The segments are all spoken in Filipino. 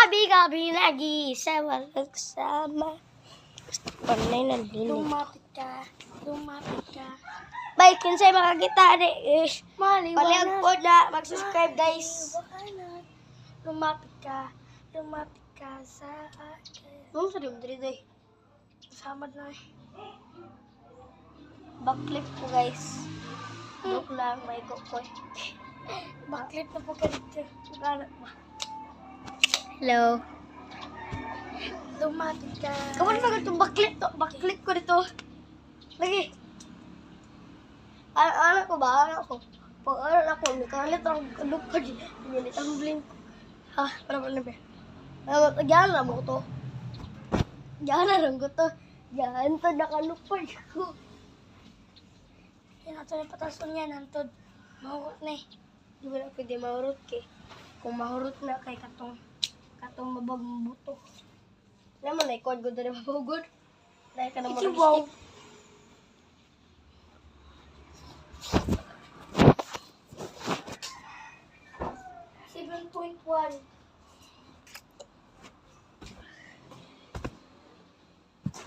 gabi-gabi lagi sa walang kasama. Panay na dinig. Lumapit ka. Bye, kinsay makakita ni Maliwanag. Paliag po na, mag-subscribe guys. Lumapit ka sa akin. Ano sa rin day? Samad na eh. Backflip po guys. Joke lang, may kokoy. Backlit na po ka dito. Hello. Lumapit ka. Kamu na itong backflip to? Backflip ko dito. Lagi. Anak ko ba? Anak ko. Pag anak ako, nakalit ako kaduk ko di. Pinilit ang blink. Ha? Para ba na ba? Diyan na mo to. Diyan na lang ko to. Diyan to nakalupay ko. Yan ato yung patason yan. Hantod. Mahukot na eh. Di ba na pwede mahurot kay? Kung mahurot na kay katong mabagong buto. Naman na ikod ko doon mabugod. Dahil ka na mo Wow.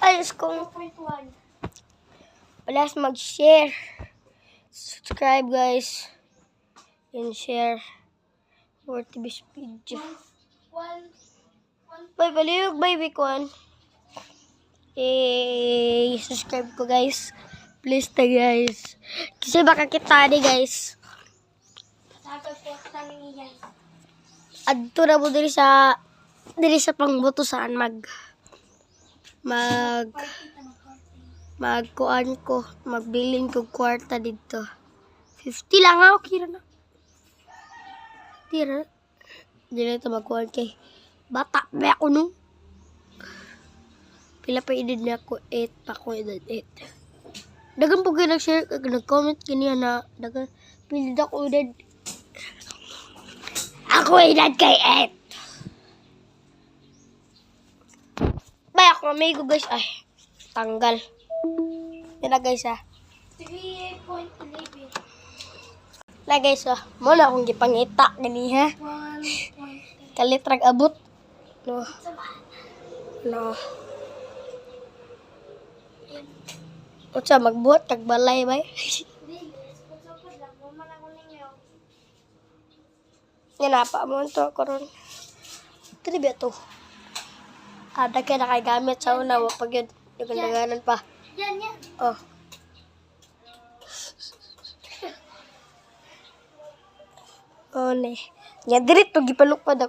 Ayos kong 4.1. palas mag-share. Subscribe guys. And share. For this video. Bye, paliyog, baby ko. Subscribe ko guys. Please na guys. Kasi baka kita ni guys. Sabi po sa namin yan. Adto na mo diri sa pangbuto saan magkuan ko, magbilin ko kwarta dito. 50 lang ako, kira na. Tira. Di na ito magkuhan kay bata ba ako no? Pila pa edad na ako, 8 pa ako edad 8. Dagan po kayo nag-share, nag-comment kaniya na dagan, pila ako edad. Ako edad kay 8. Bay, ako amigo guys. Ay, tanggal. Yan na guys ah. 3.11. Na guys ah. Muna akong gipangita. Gani ha. 1.10. Kalitrag abot. No. No. Utsa magbuhat kag balay bay. Yan apa mo to karon. Kani ba to? Ada kay nakagamit sa una wa pag yun. Yung ganaganan pa. Yan. Oh. Oh ne. Nya diri to gipalukpad ako.